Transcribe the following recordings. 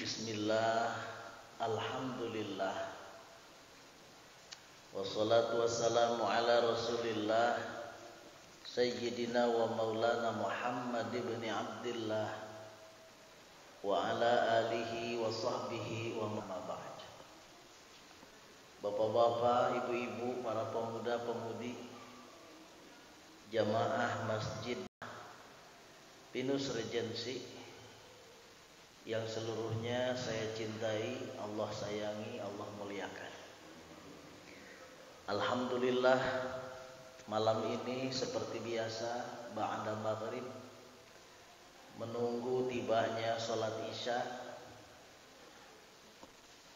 Bismillah, alhamdulillah, wassalatu wassalamu ala rasulillah Sayyidina wa maulana Muhammad ibn Abdillah wa ala alihi wa sahbihi wa ma'ba'd. Bapak-bapak, ibu-ibu, para pemuda-pemudi jamaah Masjid Pinus Regency yang seluruhnya saya cintai, Allah sayangi, Allah muliakan. Alhamdulillah, malam ini seperti biasa ba'da maghrib menunggu tibanya sholat isya,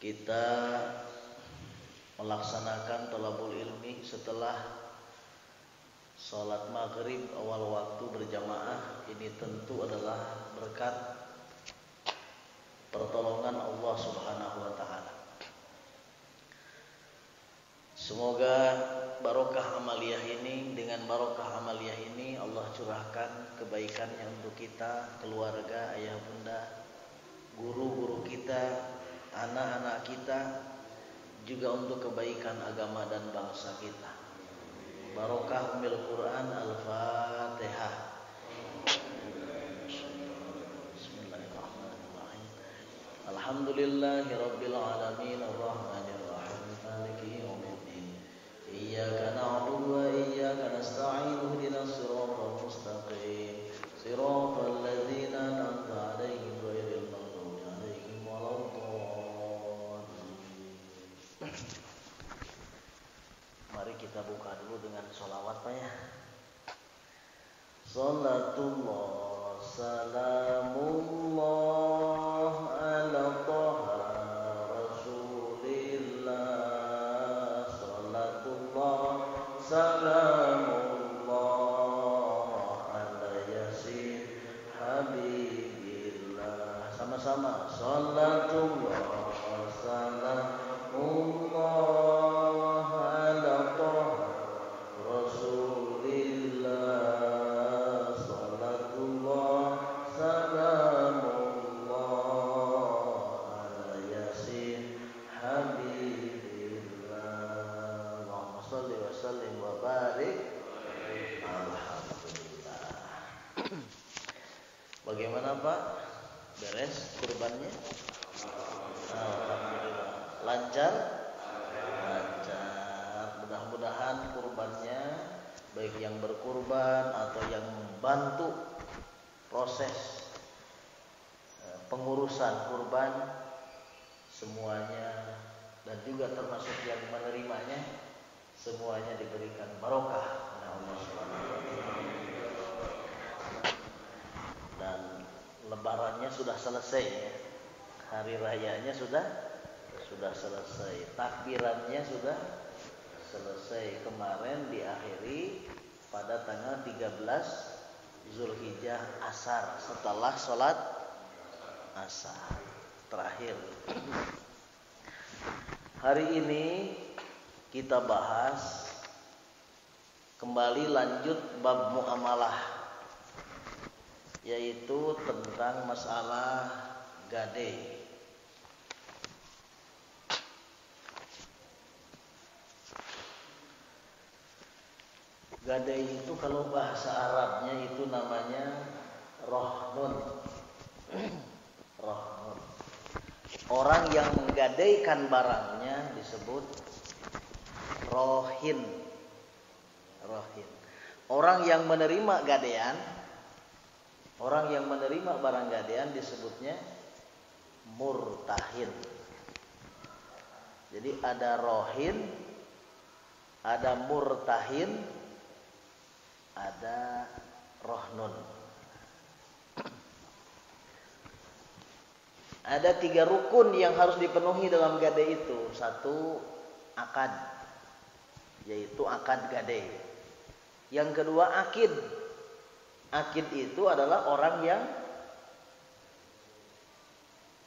kita melaksanakan thalabul ilmi setelah sholat maghrib awal waktu berjamaah. Ini tentu adalah berkat pertolongan Allah Subhanahu wa taala. Semoga barokah amaliyah ini, dengan barokah amaliyah ini Allah curahkan kebaikannya untuk kita, keluarga, ayah bunda, guru-guru kita, anak-anak kita, juga untuk kebaikan agama dan bangsa kita. Barokah Ummul Quran. Al-Fatihah. Alhamdulillahi rabbil alamin, arrahmanir rahim, maliki yaumiddin. Iyyaka na'budu wa iyyaka nasta'in, ihdinas siratal mustaqim, siratal ladzina an'amta 'alaihim ghairil maghdubi 'alaihim waladdallin. Mari kita buka dulu dengan sholawat, Pak ya. Salatullah salamullah ala Taha Rasulillah. Salatullah salamullah ala Yasin Habibillah. Sama-sama. Salatullah salamullah Bagaimana Pak? Beres kurbannya? Alhamdulillah. Lancar? Lancar. Mudah-mudahan kurbannya, baik yang berkurban atau yang membantu proses pengurusan kurban, semuanya, dan juga termasuk yang menerimanya, semuanya diberikan barokah oleh Allah Subhanahu wa taala. Dan lebarannya sudah selesai ya. Hari rayanya sudah selesai. Takbirannya sudah selesai. Kemarin diakhiri pada tanggal 13 Zulhijjah asar, setelah sholat asar terakhir. Hari ini kita bahas kembali, lanjut bab muamalah, yaitu tentang masalah gadai. Gadai itu kalau bahasa Arabnya itu namanya rohnun. Rohnun. Orang yang menggadaikan barangnya disebut rohin. Rohin. Orang yang menerima gadaian, orang yang menerima barang gadaian disebutnya murtahin. Jadi ada rohin, ada murtahin, ada rohnun. Ada 3 rukun yang harus dipenuhi dalam gadai itu. 1, akad, yaitu akad gadai. Yang kedua, akid. Akid itu adalah orang yang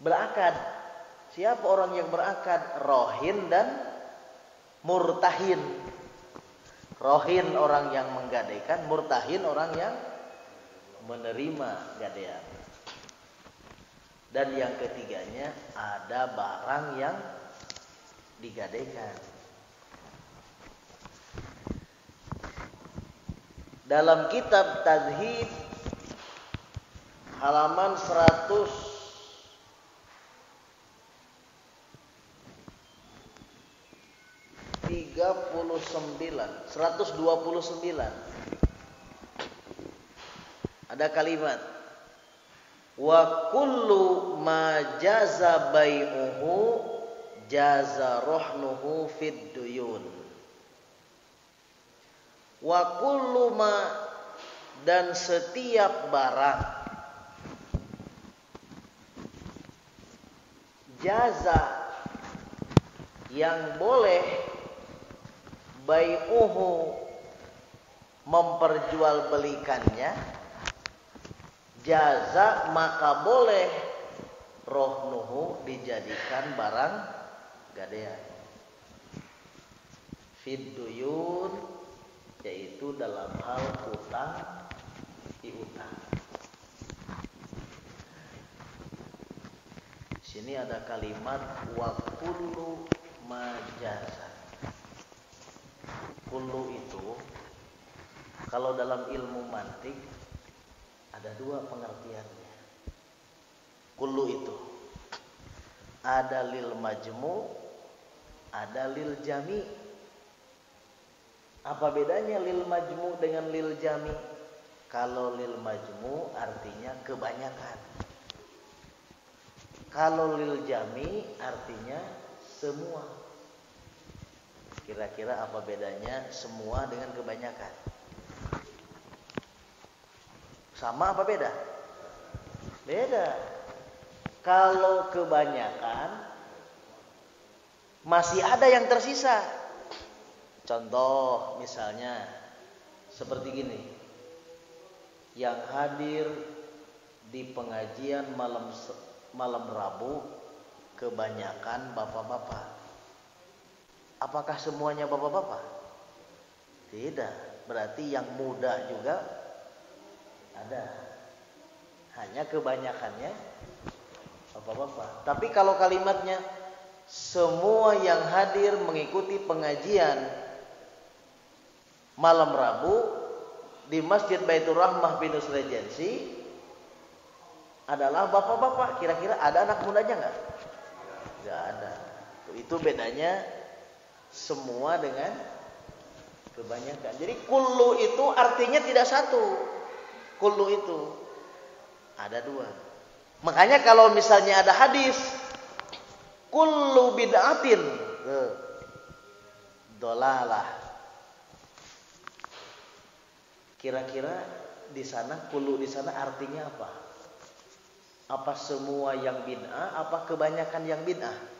berakad. Siapa orang yang berakad? Rohin dan murtahin. Rohin orang yang menggadaikan, murtahin orang yang menerima gadaian. Dan yang ketiganya ada barang yang digadaikan. Dalam kitab Tadhib halaman 129 ada kalimat wa kullu ma jaza bai'uhu jaza rohnuhu fid duyun. Wa kullu ma, dan setiap barang jaza yang boleh bai'uhu memperjualbelikannya, jaza maka boleh rohnuhu dijadikan barang gadaian. Fid duyun, yaitu dalam hal utang piutang. Sini ada kalimat wa kullu majaza. Kullu itu kalau dalam ilmu mantik ada dua pengertiannya. Kullu itu ada lil majmu, ada lil jami. Apa bedanya lil majmu dengan lil jami? Kalau lil majmu artinya kebanyakan. Kalau lil jami artinya semua. Kira-kira apa bedanya semua dengan kebanyakan? Sama apa beda? Beda. Kalau kebanyakan masih ada yang tersisa. Contoh misalnya seperti gini. Yang hadir di pengajian malam Rabu kebanyakan bapak-bapak. Apakah semuanya bapak-bapak? Tidak. Berarti yang muda juga ada. Hanya kebanyakannya bapak-bapak. Tapi kalau kalimatnya semua yang hadir mengikuti pengajian malam Rabu di Masjid Baitur Rahmah Pinus Regency adalah bapak-bapak. Kira-kira ada anak mudanya nggak? Nggak ada. Itu bedanya semua dengan kebanyakan. Jadi kullu itu artinya tidak satu. Kullu itu ada dua. Makanya kalau misalnya ada hadis kullu bid'atin dolalah. Kira-kira di sana kullu di sana artinya apa? Apa semua yang bid'ah? Apa kebanyakan yang bid'ah?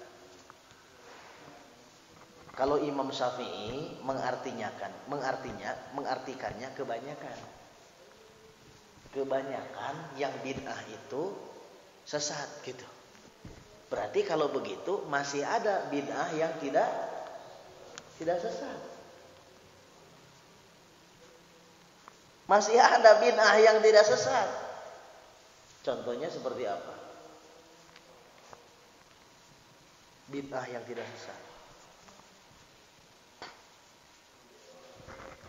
Kalau Imam Syafi'i mengartikannya kebanyakan. Kebanyakan yang bid'ah itu sesat gitu. Berarti kalau begitu masih ada bid'ah yang tidak sesat. Masih ada bid'ah yang tidak sesat. Contohnya seperti apa? Bid'ah yang tidak sesat.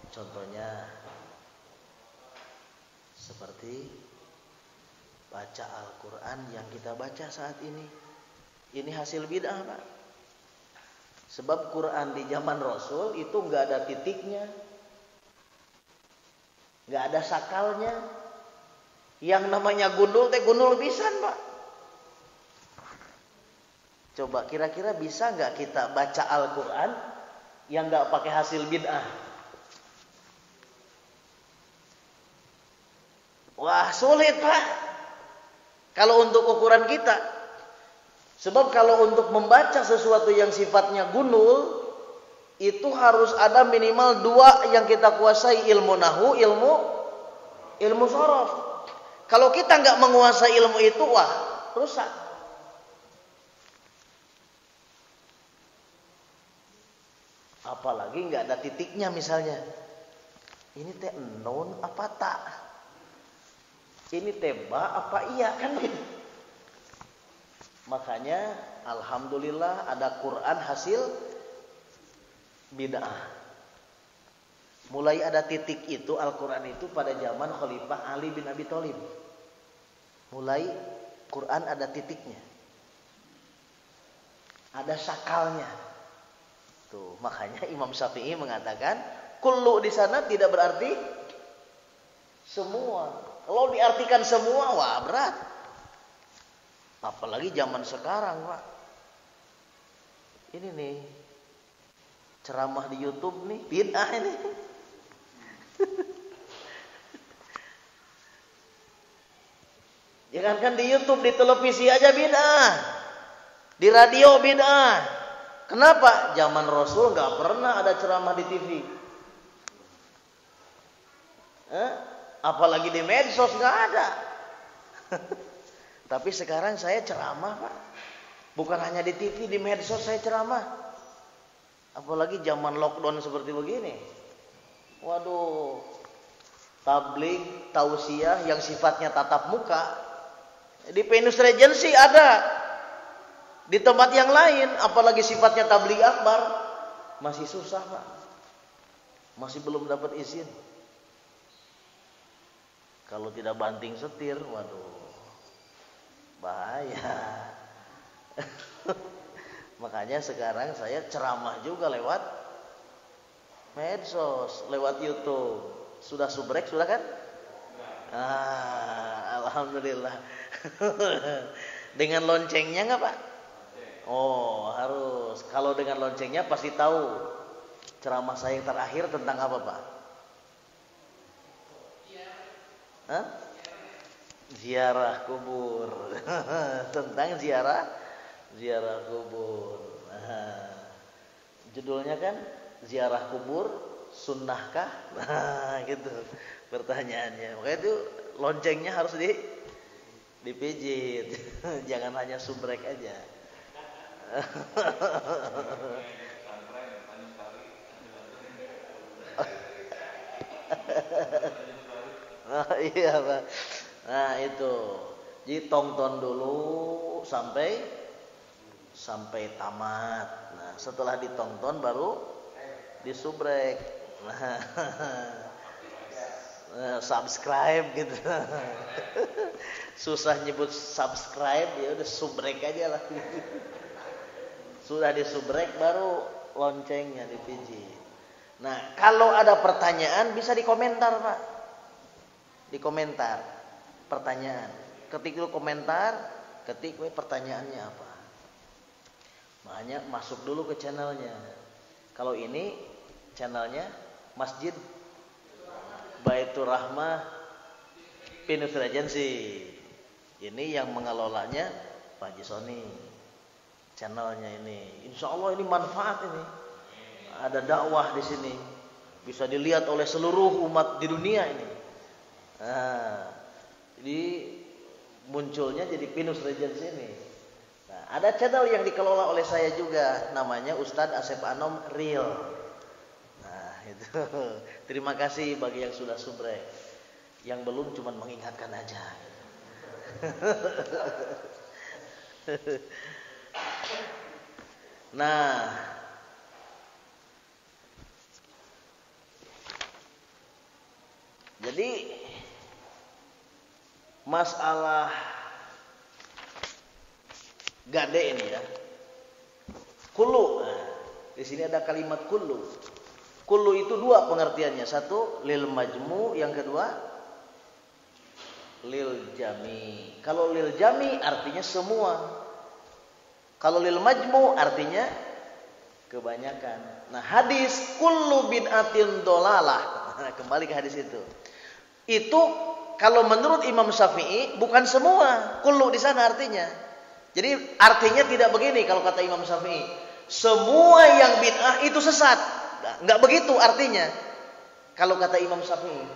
Contohnya seperti baca Al-Quran yang kita baca saat ini. Ini hasil bid'ah, Pak. Sebab Quran di zaman Rasul itu nggak ada titiknya, nggak ada sakalnya. Yang namanya gundul gundul pisan, Pak. Coba kira-kira bisa nggak kita baca Al-Quran yang nggak pakai hasil bid'ah? Wah, sulit, Pak. Kalau untuk ukuran kita. Sebab kalau untuk membaca sesuatu yang sifatnya gundul, itu harus ada minimal dua yang kita kuasai, ilmu nahwu, ilmu shorof. Kalau kita nggak menguasai ilmu itu, wah, rusak. Apalagi nggak ada titiknya misalnya. Ini teh nun apa tak? Ini teba apa iya kan gitu. Makanya alhamdulillah ada Quran hasil bid'ah. Mulai ada titik itu Al-Quran itu pada zaman Khalifah Ali bin Abi Thalib. Mulai Quran ada titiknya. Ada sakalnya. Tuh, makanya Imam Syafi'i mengatakan kullu di sana tidak berarti semua. Kalau diartikan semua, wah berat. Apalagi zaman sekarang, Pak. Ini nih ceramah di YouTube nih, bid'ah ini. Jangankan di YouTube, di televisi aja bid'ah. Di radio bid'ah. Kenapa? Zaman Rasul nggak pernah ada ceramah di TV. Apalagi di medsos nggak ada. Tapi sekarang saya ceramah, Pak. Bukan hanya di TV, di medsos saya ceramah. Apalagi zaman lockdown seperti begini. Waduh. Tabligh, tausiah yang sifatnya tatap muka. Di Venus Regency ada. Di tempat yang lain, apalagi sifatnya tabligh akbar, masih susah, Pak. Masih belum dapat izin. Kalau tidak banting setir, waduh. Bahaya. Makanya sekarang saya ceramah juga lewat medsos, lewat YouTube. Sudah subrek, sudah kan? Alhamdulillah. Dengan loncengnya nggak, Pak? Oh, harus. Kalau dengan loncengnya pasti tahu ceramah saya yang terakhir tentang apa, Pak? Hah? Ziarah kubur. Tentang ziarah kubur. Judulnya kan ziarah kubur sunnahkah? Nah, gitu pertanyaannya. Makanya itu loncengnya harus dipijit. Jangan hanya subrek aja. Iya, Pak. Nah, itu. Jadi tonton dulu sampai tamat. Nah, setelah ditonton baru disubrek. Nah, subscribe gitu. Susah nyebut subscribe, ya udah subrek aja lah. Sudah disubrek baru loncengnya dipijit. Nah, kalau ada pertanyaan bisa dikomentar, Pak. Di komentar pertanyaan. Ketik dulu komentar, ketik pertanyaannya apa. Makanya masuk dulu ke channelnya. Kalau ini channelnya Masjid Baitur Rahmah Venus Regency. Ini yang mengelolanya Pak Haji Soni. Channelnya ini, insya Allah ini manfaat ini. Ada dakwah di sini, bisa dilihat oleh seluruh umat di dunia ini. Nah, jadi munculnya jadi Venus Regency ini. Nah, ada channel yang dikelola oleh saya juga, namanya Ustadz Asep Anom Real. Nah, itu. Terima kasih bagi yang sudah subrek. Yang belum cuma mengingatkan aja. Nah, jadi masalah gade ini ya, kullu. Nah, di sini ada kalimat kullu. Kullu itu dua pengertiannya. Satu lil majmu, yang kedua lil jami. Kalau lil jami artinya semua. Kalau lil majmu artinya kebanyakan. Nah, hadis kullu bid'atin dolalah. Kembali ke hadis itu. Itu kalau menurut Imam Syafi'i bukan semua. Kullu di sana artinya. Jadi artinya tidak begini kalau kata Imam Syafi'i. Semua yang bid'ah itu sesat. Enggak begitu artinya. Kalau kata Imam Syafi'i.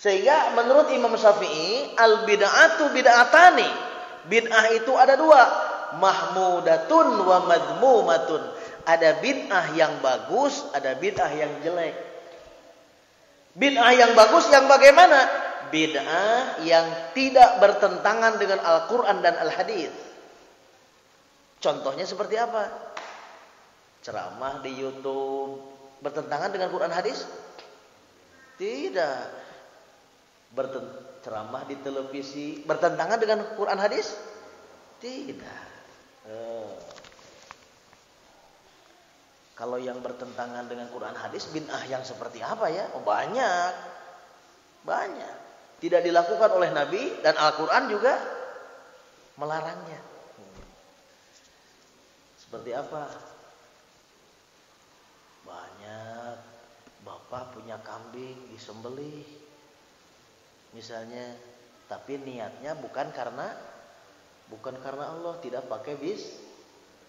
Sehingga menurut Imam Syafi'i al bid'atu bid'atani. Bid'ah itu ada dua. Mahmudatun wa madmumatun. Ada bid'ah yang bagus, ada bid'ah yang jelek. Bid'ah yang bagus yang bagaimana? Bid'ah yang tidak bertentangan dengan Al-Quran dan Al-Hadis. Contohnya seperti apa? Ceramah di YouTube bertentangan dengan Quran hadis? Tidak. Ceramah di televisi bertentangan dengan Quran hadis? Tidak. Kalau yang bertentangan dengan Quran hadis bid'ah yang seperti apa ya? Oh, banyak. Tidak dilakukan oleh Nabi dan Al-Quran juga melarangnya. Seperti apa? Banyak. Bapak punya kambing disembelih misalnya, tapi niatnya bukan karena Allah, tidak pakai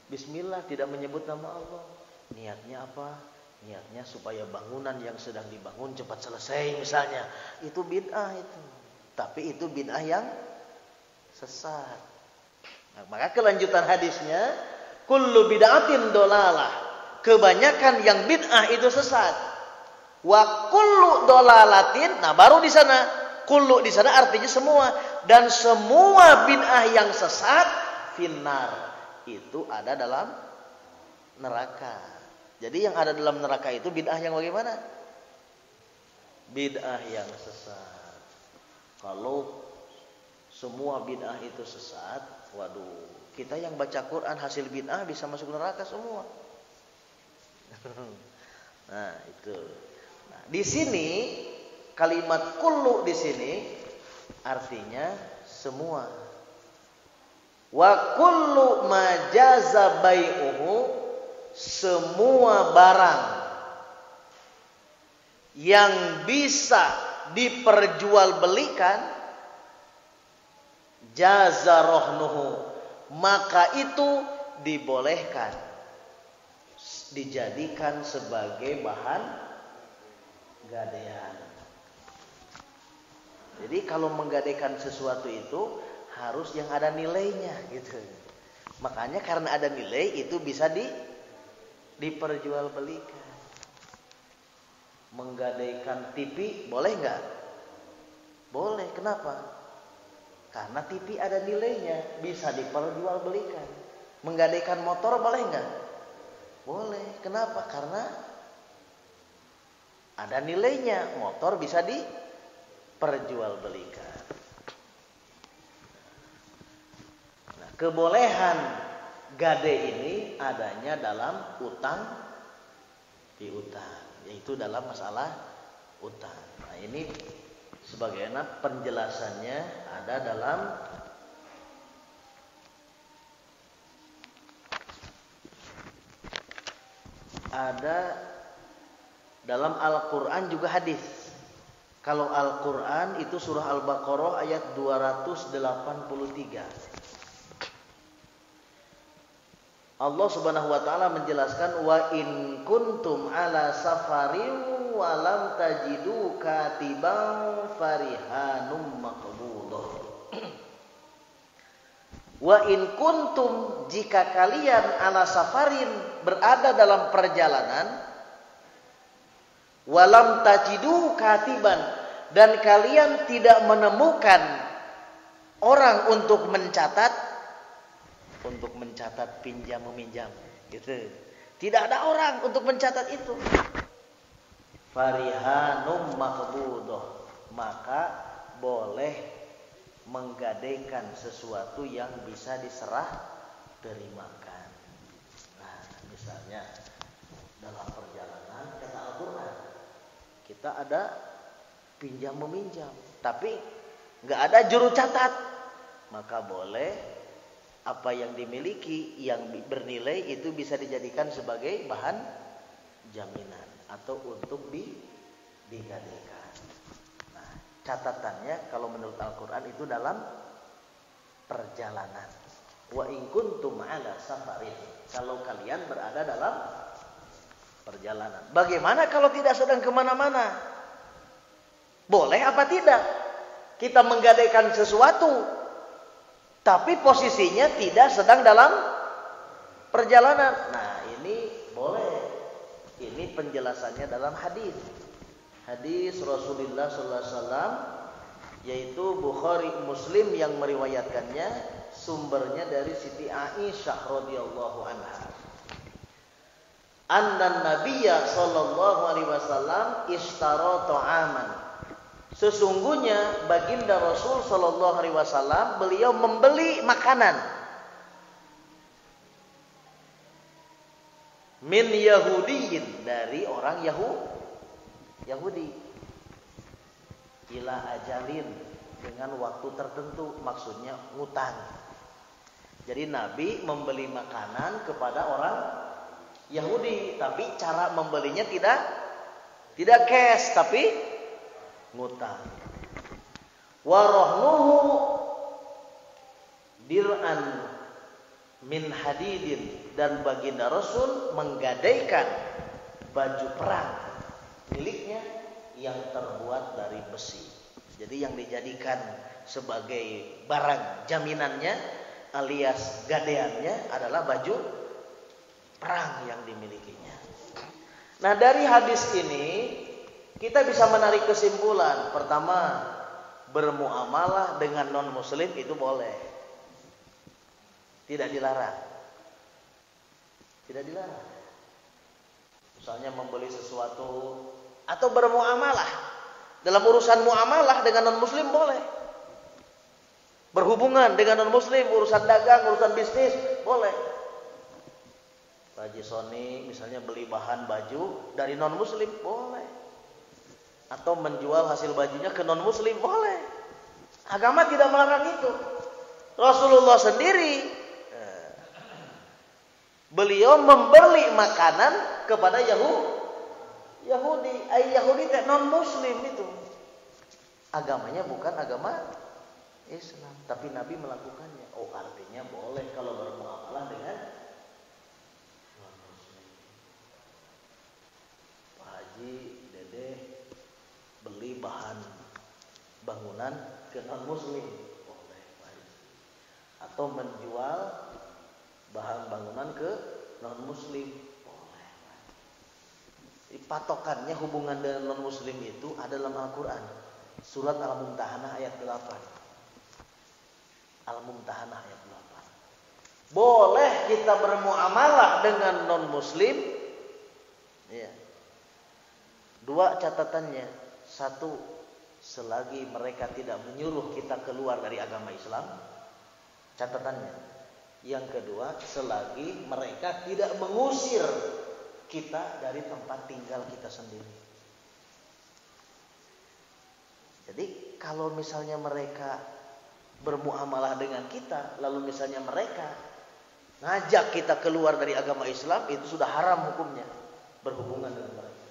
bismillah, tidak menyebut nama Allah. Niatnya apa? Niatnya supaya bangunan yang sedang dibangun cepat selesai misalnya. Itu bid'ah itu. Tapi itu bid'ah yang sesat. Nah, maka kelanjutan hadisnya, kullu bid'atin dolalah. Kebanyakan yang bid'ah itu sesat. Wa kullu dolalatin. Nah, baru di sana kullu di sana artinya semua, dan semua bid'ah yang sesat finnar itu ada dalam neraka. Jadi yang ada dalam neraka itu bid'ah yang bagaimana? Bid'ah yang sesat. Kalau semua bid'ah itu sesat, waduh, kita yang baca Quran hasil bid'ah bisa masuk neraka semua. Nah, itu. Nah, di sini kalimat kullu di sini artinya semua. Wa kullu ma jaza bai'uhu, semua barang yang bisa diperjualbelikan, jaza rohnuhu, maka itu dibolehkan dijadikan sebagai bahan gadean. Jadi kalau menggadaikan sesuatu itu harus yang ada nilainya gitu. Makanya karena ada nilai itu bisa diperjualbelikan. Menggadaikan TV boleh nggak? Boleh. Kenapa? Karena TV ada nilainya, bisa diperjualbelikan. Menggadaikan motor boleh nggak? Boleh. Kenapa? Karena ada nilainya, motor bisa diperjualbelikan. Nah, kebolehan gade ini adanya dalam utang piutang, yaitu dalam masalah utang. Nah, ini sebagaimana penjelasannya ada dalam Al-Quran juga hadis. Kalau Al-Quran itu surah Al-Baqarah ayat 283. Allah Subhanahu wa taala menjelaskan, wa in kuntum ala safarin wa lam tajidu katiban farihanum maqbudah. Wa in kuntum, jika kalian ala safarin, berada dalam perjalanan, wa lam tajidu katiban, dan kalian tidak menemukan orang untuk mencatat pinjam meminjam gitu. Tidak ada orang untuk mencatat itu. Farihanum maqbudah, maka boleh menggadaikan sesuatu yang bisa diserah terimakan. Nah, misalnya dalam perjalanan kata Al-Quran, kita ada pinjam meminjam, tapi nggak ada juru catat, maka boleh apa yang dimiliki yang bernilai itu bisa dijadikan sebagai bahan jaminan atau untuk digadaikan. Nah, catatannya kalau menurut Al-Quran itu dalam perjalanan. Wa in kuntum ala safarin, kalau kalian berada dalam perjalanan. Bagaimana kalau tidak sedang kemana-mana? Boleh apa tidak kita menggadaikan sesuatu tapi posisinya tidak sedang dalam perjalanan? Nah, ini boleh. Ini penjelasannya dalam hadis Rasulullah sallallahu alaihi wasallam, yaitu Bukhari Muslim yang meriwayatkannya. sumbernya dari Siti Aisyah radhiyallahu anha. Anna Nabiyya sallallahu alaihi wasallam ishtara ta'aman. Sesungguhnya baginda Rasul sallallahu alaihi wasallam beliau membeli makanan min Yahudiyin, dari orang Yahudi, ila ajalin, dengan waktu tertentu, maksudnya ngutang. Jadi Nabi membeli makanan kepada orang Yahudi, tapi cara membelinya tidak cash, tapi ngutang. Warahnuhu dir'an min hadidin, dan baginda Rasul menggadaikan baju perang miliknya yang terbuat dari besi. Jadi yang dijadikan sebagai barang jaminannya alias gadeannya adalah baju perang yang dimilikinya. Nah, dari hadis ini kita bisa menarik kesimpulan. Pertama, bermuamalah dengan non-muslim itu boleh. Tidak dilarang. Tidak dilarang. Misalnya membeli sesuatu atau bermuamalah. Dalam urusan muamalah dengan non-muslim boleh. Berhubungan dengan non-muslim, urusan dagang, urusan bisnis, boleh. Pak Haji Soni misalnya beli bahan baju dari non-muslim, boleh. Atau menjual hasil bajunya ke non-muslim, boleh. Agama tidak melarang itu. Rasulullah sendiri beliau membeli makanan kepada Yahudi. Yahudi non muslim itu. Agamanya bukan agama Islam, tapi Nabi melakukannya. Oh, artinya boleh kalau bermuamalah dengan non muslim. Pak Haji, Dede beli bahan bangunan ke non muslim, boleh Pak Haji. Atau menjual bahan bangunan ke non muslim, boleh. Patokannya hubungan dengan non muslim itu ada dalam Al-Quran, surat Al-Mumtahanah ayat 8. Al-Mumtahanah ayat 8. Boleh kita bermuamalah dengan non muslim, ya. Dua catatannya. Satu, selagi mereka tidak menyuruh kita keluar dari agama Islam, catatannya. Yang kedua, selagi mereka tidak mengusir kita dari tempat tinggal kita sendiri. Jadi kalau misalnya mereka bermuamalah dengan kita, lalu misalnya mereka ngajak kita keluar dari agama Islam, itu sudah haram hukumnya berhubungan dengan mereka.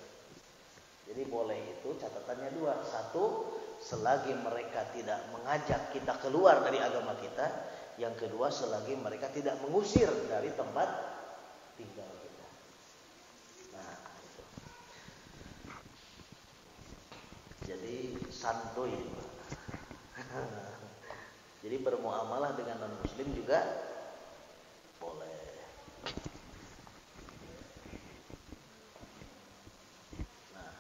Jadi boleh itu, catatannya dua. Satu, selagi mereka tidak mengajak kita keluar dari agama kita. Yang kedua, selagi mereka tidak mengusir dari tempat tinggal kita. Nah, itu. Jadi santuy. Jadi bermuamalah dengan non muslim juga boleh. Nah,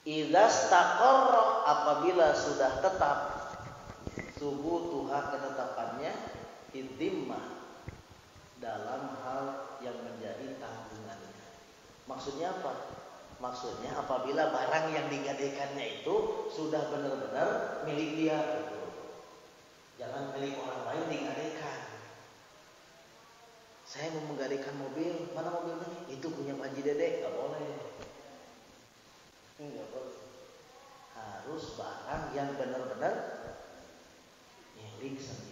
idza staqarra, apabila sudah tetap subutuha, ketetapannya, idhimmah, dalam hal yang menjadi tanggungannya. Maksudnya apa? Maksudnya apabila barang yang digadaikannya itu sudah benar-benar milik dia, gitu. Jangan milik orang lain digadaikan. Saya mau menggadaikan mobil, mana mobilnya? Itu punya Pak Haji Dede, nggak boleh. Enggak boleh. Harus barang yang benar-benar milik sendiri.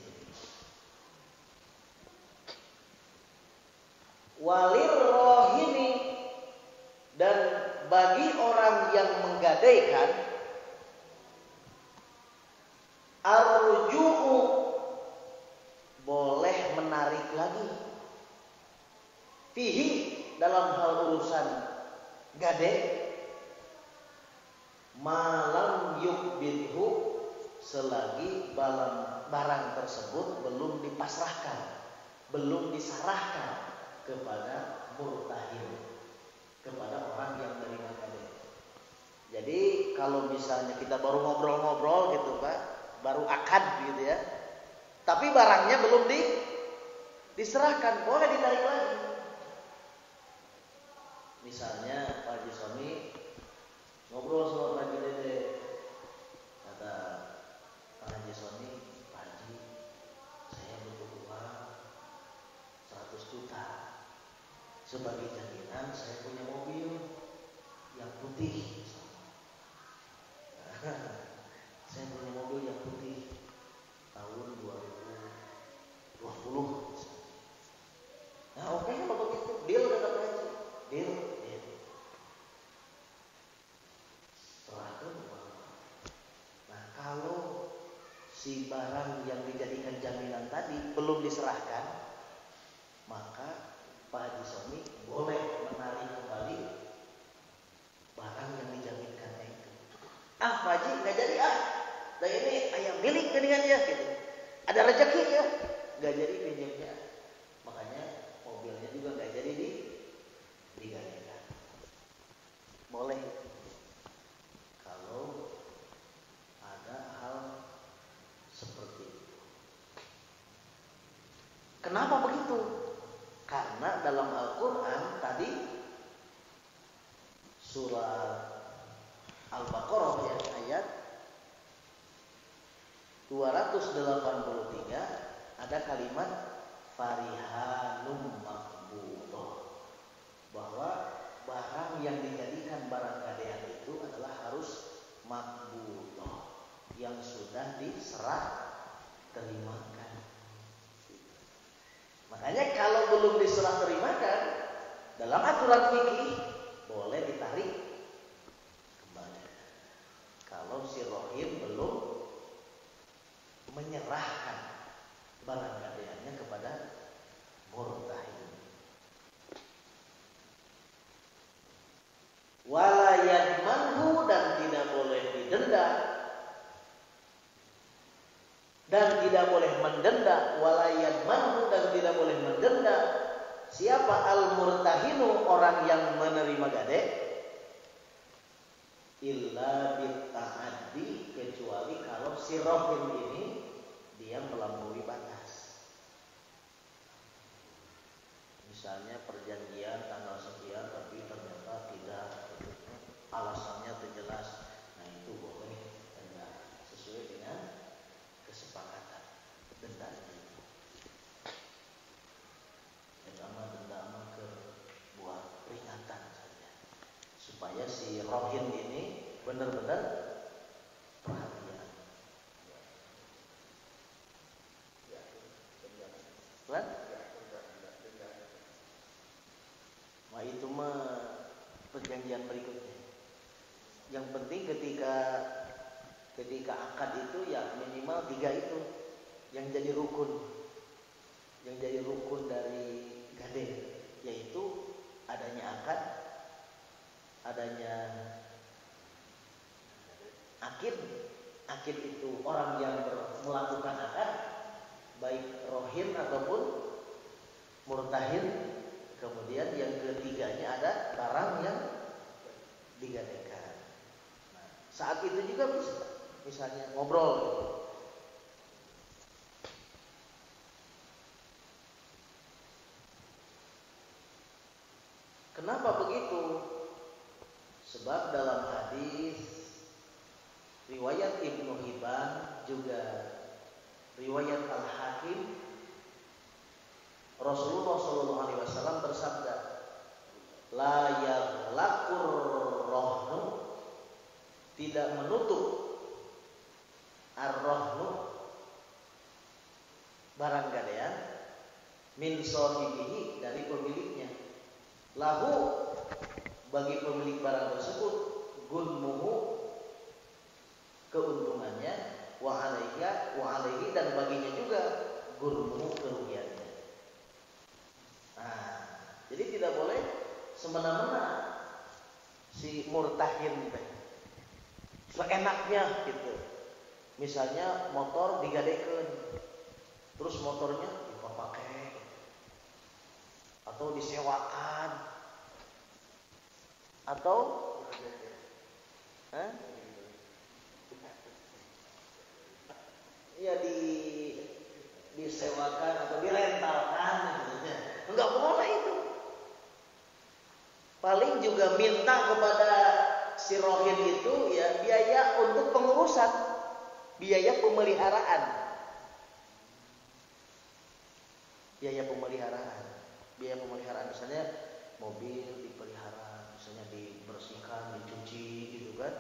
Walir rohini, dan bagi orang yang menggadaikan, arju'u, boleh menarik lagi, fihi, dalam hal urusan gade, malam yukbidhu, selagi barang tersebut belum dipasrahkan, belum diserahkan kepada murtahin. kepada orang yang menerima kado. Jadi kalau misalnya kita baru ngobrol-ngobrol gitu Pak, baru akad gitu ya, tapi barangnya belum diserahkan, boleh ditarik lagi. Misalnya Pak Haji Soni ngobrol sama Pak Haji Dede, kata Pak Haji Soni, Pak Haji, saya butuh uang 100 juta sebagai jaminan saya punya mobil yang putih. Saya punya mobil yang putih tahun 2020. Nah oke, kalau begitu deal kata Pak Haji, deal. Serahkan uang. Nah kalau si barang yang dijadikan jaminan tadi belum diserahkan, maka Pak Haji Soni boleh menarik kembali barang yang dijaminkannya itu. Pak Haji nggak jadi nah ini ayam milik dengan ya gitu. Ada rezeki ya, nggak jadi pinjamnya. Makanya mobilnya juga nggak jadi digantikan. Boleh kalau ada hal seperti itu. Kenapa begitu? Karena dalam Al-Quran tadi surah Al-Baqarah ya, ayat 283 ada kalimat farihanum maqbudah, bahwa barang yang dijadikan barang gadaian itu adalah harus maqbudah, yang sudah diserah terimakan. Makanya kalau belum diserah terimakan dalam aturan fikih boleh ditarik kembali. Kalau si rohin belum menyerahkan barang gadaiannya kepada murtahin. Wala yadmanhu, dan tidak boleh didenda dan tidak boleh mendenda. Wala yadmanhu, dan tidak boleh mendenda siapa al-murtahinu, orang yang menerima gade, illa bitta'addi, kecuali kalau si rohin ini dia melampaui batas. Misalnya perjanjian tanggal sekian tapi ternyata tidak, alasannya terjelas, nah itu boleh denda sesuai dengan kesepakatan dendanya. Pertama denda ke buat peringatan saja, supaya si rohin ini benar-benar perhatian. Kan? Nah itu mah perjanjian berikutnya. Yang penting ketika akad itu ya minimal 3 itu yang jadi rukun, dari gade, yaitu adanya akad, adanya akid. Akid itu orang yang melakukan akad, baik rohin ataupun murtahin. Kemudian yang ketiganya ada barang yang digadaikan. Nah, saat itu juga bisa, misalnya ngobrol gitu. Kenapa begitu? Sebab dalam hadis riwayat Ibnu Hibban juga riwayat Al-Hakim, Rasulullah SAW bersabda, la yaghlaqur rohnu, tidak menutup ar-rohnu, barang gadaian, min sahibihi, dari pemiliknya, lahu, bagi pemilik barang tersebut, gunmuhu, keuntungannya, wa alaihi, dan baginya juga gunmuhu, kerugiannya. Nah, jadi tidak boleh semena-mena si murtahin seenaknya gitu. Misalnya motor digadekeun, terus motornya dipakai atau disewakan, Atau ya disewakan atau direntalkan gitu ya. Enggak boleh itu. Paling juga minta kepada si rohin itu ya biaya untuk pengurusan, biaya pemeliharaan. Biaya pemeliharaan misalnya mobil dipelihara, misalnya dibersihkan, dicuci gitu kan.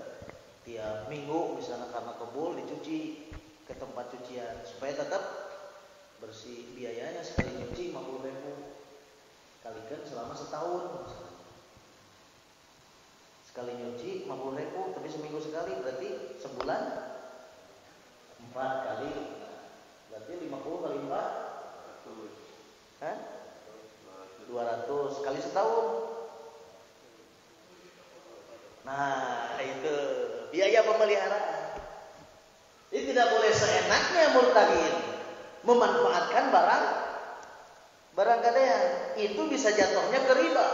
Tiap minggu misalnya karena kebul dicuci ke tempat cucian supaya tetap bersih. Biayanya sekali nyuci 50.000, kalikan selama setahun misalnya. Sekali nyuci 50.000, tapi seminggu sekali berarti sebulan 4 kali, berarti 50 kali 4 200 kali setahun. Nah itu biaya pemeliharaan. Ini tidak boleh seenaknya murtahin memanfaatkan barang gadaian. Itu bisa jatuhnya ke riba.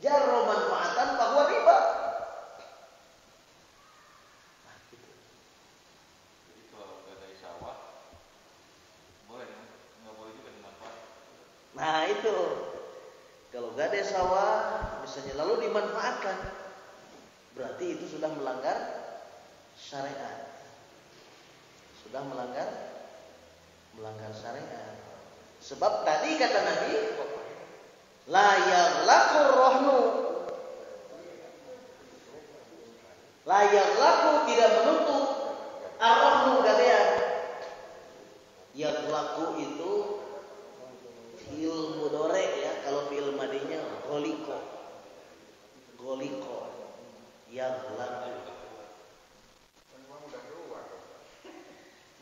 Jarro manfaatan bahwa riba. Nah, gitu. Jadi kalau gadai sawah boleh, nggak boleh juga dimanfaatkan. Nah itu, kalau gadai sawah misalnya lalu dimanfaatkan, berarti itu sudah melanggar syariat. Sudah melanggar syariat. Sebab tadi kata Nabi, la yaghlaqur rahnu, la yaghlaqu tidak menutup, ar-rahnu gadaian. Yaghlaqu itu fi'il mudhari ya, kalau fi'il madinya ghaliko. Yaghlaqu.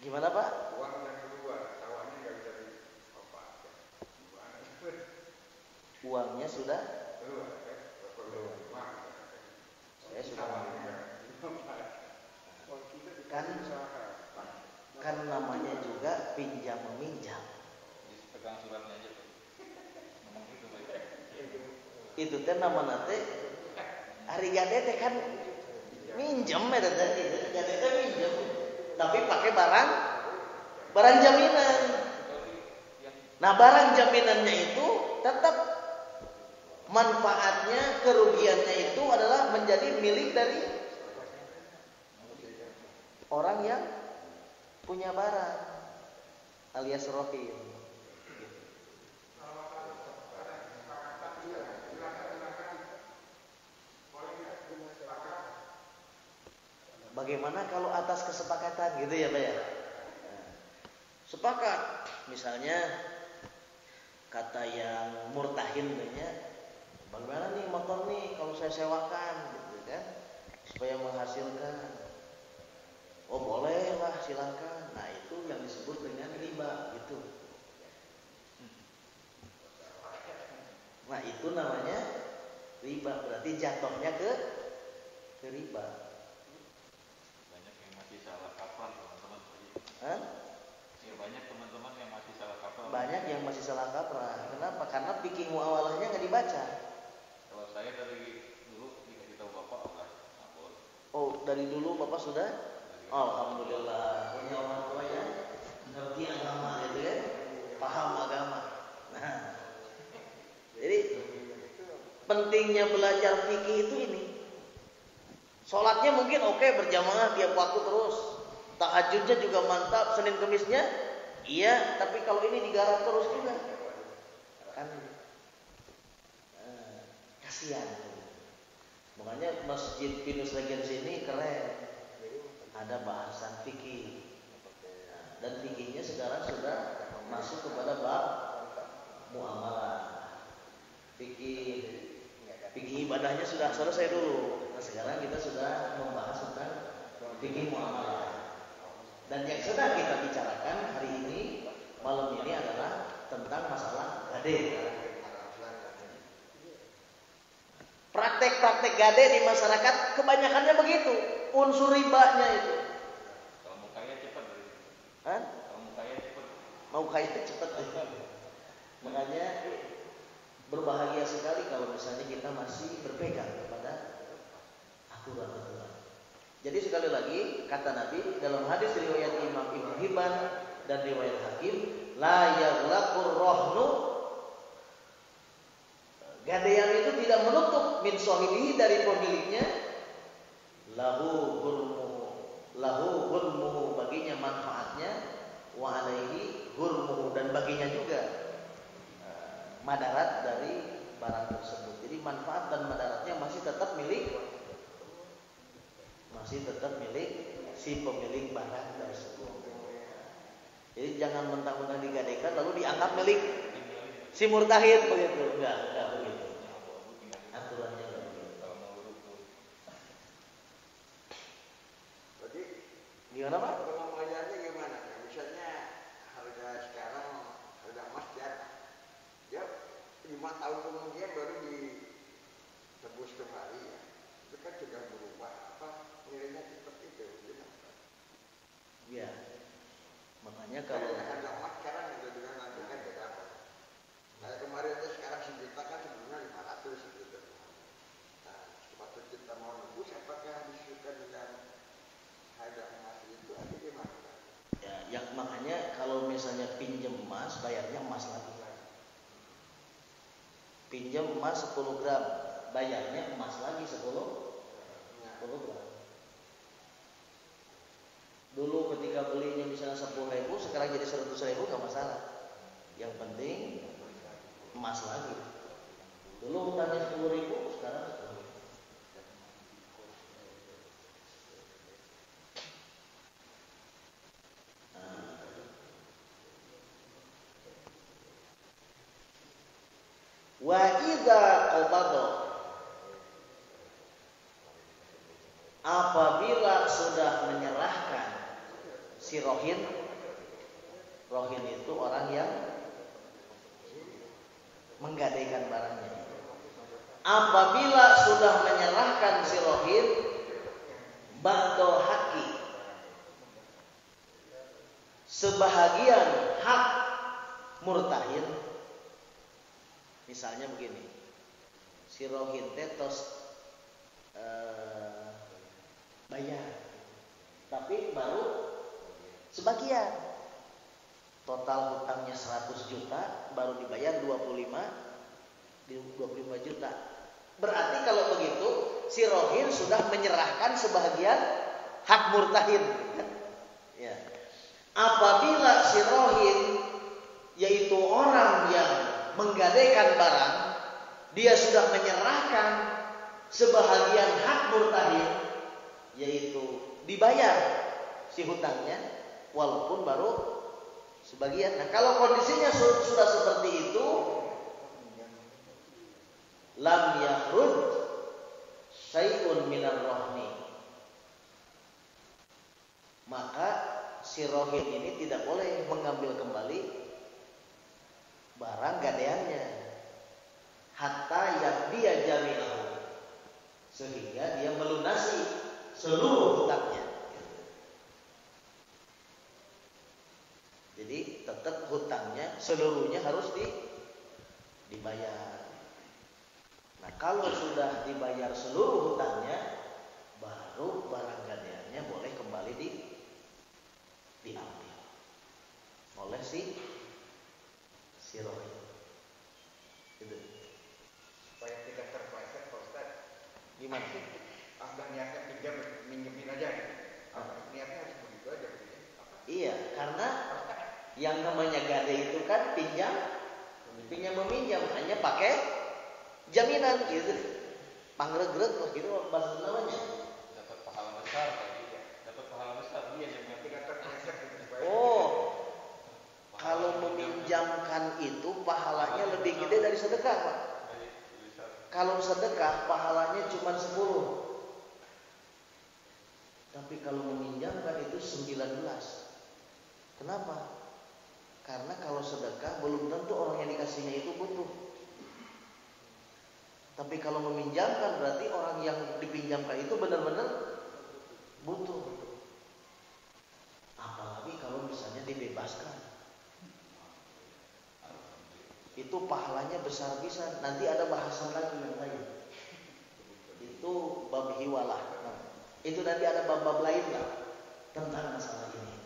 Gimana Pak? Uang udah keluar, sawahnya nggak bisa dimanfaatkan. Uangnya sudah Keluar kan? Keluar. Saya sudah kan namanya juga pinjam meminjam. Pegang suratnya aja. Ngomong gitu Pak. Itu teh nama nate hari gade teh kan minjem eta teh gitu. Gade teh minjem. Tapi pakai barang jaminan. Nah, barang jaminannya itu tetap manfaatnya, kerugiannya itu adalah menjadi milik dari orang yang punya barang alias rohin. Bagaimana kalau atas kesepakatan gitu ya Pak ya? Sepakat, misalnya kata yang murtahin bagaimana nih motor nih kalau saya sewakan gitu kan, supaya menghasilkan. Oh boleh lah silakan. Nah itu yang disebut dengan riba gitu. Nah itu namanya riba, berarti jatuhnya ke riba. Banyak yang masih salah kaprah teman-teman. Hah? Ya, banyak teman-teman yang masih salah kaprah. Banyak yang masih salah kaprah. Kenapa? Karena fikih muawalahnya nggak dibaca. Kalau saya dari dulu dikasih tahu bapak apa? Oh dari dulu bapak sudah? Alhamdulillah punya orang tua yang ngerti agama gitu ya, paham agama. Nah, jadi pentingnya belajar fikih itu ini. Sholatnya mungkin oke, berjamaah tiap waktu terus. Tahajudnya juga mantap, Senin Kemisnya iya, tapi kalau ini digarap terus juga kan kasihan. Makanya Masjid Pinus Regensi ini keren, ada bahasan fikih. Dan fikihnya sekarang sudah masuk kepada bab muamalah. Fikih ibadahnya sudah selesai dulu. Nah, sekarang kita sudah membahas tentang fikih muamalah. Dan yang sedang kita bicarakan hari ini, malam ini adalah tentang masalah gade. Praktek-praktek gade di masyarakat kebanyakannya begitu, unsur ribanya itu. Kalau mau kaya cepat dari. Hah? Kalau mau kaya cepat. Mau kaya cepat. Makanya Berbahagia sekali kalau misalnya kita masih berpegang kepada aturan-aturan. Jadi sekali lagi kata Nabi dalam hadis riwayat Imam Ibn Hibban dan riwayat Hakim, la yaghlaqur rahnu, gadaian itu tidak menutup min sahibihi dari pemiliknya, lahu hurmuhu baginya manfaatnya, wa alaihi hurmuhu dan baginya juga madarat dari barang tersebut. Jadi manfaat dan madaratnya masih tetap milik si pemilik barang tersebut. Jadi jangan mentang-mentang digadaikan lalu dianggap milik si murtahid begitu. Enggak begitu. Aturannya enggak begitu. Berarti gimana Pak? pengawalannya gimana? Misalnya harga sekarang harga emas ya 5 tahun kemudian baru ditebus kembali ya. Itu kan sudah berubah nilainya seperti itu. Ya. Makanya kalau harga emas sekarang itu dengan nanti kan berapa? Kayak kemarin itu sekarang 1 juta kan sebelumnya 500 gitu. Nah, waktu kita mau nebus apakah disesuaikan dengan harga emas itu atau gimana? ya, yang makanya kalau misalnya pinjam emas bayarnya emas lagi. Pinjam emas 10 gram, bayarnya emas lagi 10 gram. Dulu ketika belinya misalnya 10.000, sekarang jadi 100.000 nggak masalah. Yang penting emas lagi. Dulu hutangnya 10.000, sekarang 10.000. Wa idza qabada, apabila sudah menyerahkan si rohin itu orang yang menggadaikan barangnya. Apabila sudah menyerahkan si rohin ba'dal haqi, sebahagian hak murtahin. Misalnya begini, si rohin tetos bayar, tapi baru sebagian. Total hutangnya 100 juta, baru dibayar 25 juta. Berarti kalau begitu, si rohin sudah menyerahkan sebagian hak murtahin. Ya. Apabila si rohin, yaitu orang yang menggadaikan barang, dia sudah menyerahkan sebahagian hak murtahin, yaitu dibayar si hutangnya walaupun baru sebagian. Nah, kalau kondisinya sudah seperti itu, lam yakhruj syai'un minar rohni, maka si rohin ini tidak boleh mengambil kembali barang gadaiannya hatta yakdiya jami'ahu, sehingga dia melunasi seluruh hutangnya. Jadi tetap hutangnya seluruhnya harus dibayar. Nah, kalau sudah dibayar seluruh hutangnya, baru barang gadaiannya boleh kembali diambil oleh si rohin. Gitu. Supaya tidak terpleset, Pak Ustaz. Gimana sih? Sudah niatnya minjemin aja gitu. Niatnya harus begitu aja begitu. Iya, karena yang namanya gadai itu kan pinjam meminjam, hanya pakai jaminan gitu. Panggreg-greg lah gitu bahasa namanya. Dapat pahala besar tadi. Dapat pahala besar dia yang tidak terpleset gitu. Oh. Kalau meminjamkan itu pahalanya lebih gede dari sedekah, Pak. Kalau sedekah pahalanya cuma 10. Tapi kalau meminjamkan itu 19. Kenapa? Karena kalau sedekah belum tentu orang yang dikasihnya itu butuh. Tapi kalau meminjamkan berarti orang yang dipinjamkan itu benar-benar butuh. Apalagi kalau misalnya dibebaskan. itu pahalanya besar bisa. Nanti ada bahasan lagi yang lain. Itu bab hiwalah. Itu nanti ada bab-bab lain lah tentang masalah ini.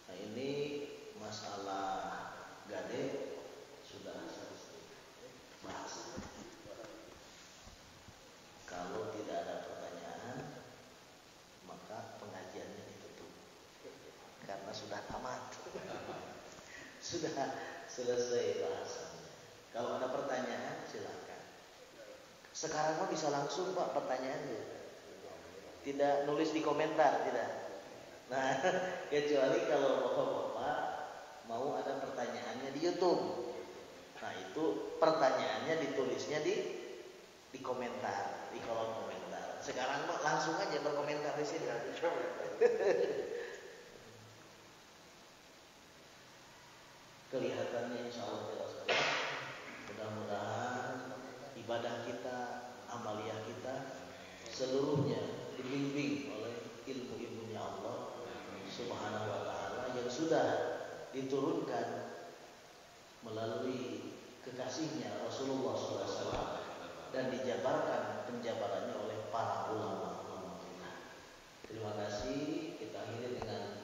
Nah ini masalah gade sudah saya bahas. Kalau tidak ada pertanyaan, maka pengajiannya ditutup karena sudah tamat. Sudah selesai bahasannya. Kalau ada pertanyaan silakan. Sekarang mah bisa langsung Pak pertanyaannya. Tidak nulis di komentar, tidak. Nah, kecuali kalau Bapak-bapak mau ada pertanyaannya di YouTube. Nah, itu pertanyaannya ditulisnya di komentar, di kolom komentar. Sekarang mah langsung aja berkomentar di sini. Kelihatannya insya Allah jelas. Mudah-mudahan ibadah kita, amaliyah kita seluruhnya dibimbing oleh ilmu-ilmunya Allah Subhanahu wa ta'ala yang sudah diturunkan melalui kekasihnya Rasulullah SAW dan dijabarkan penjabarannya oleh para ulama. Terima kasih. Kita akhiri dengan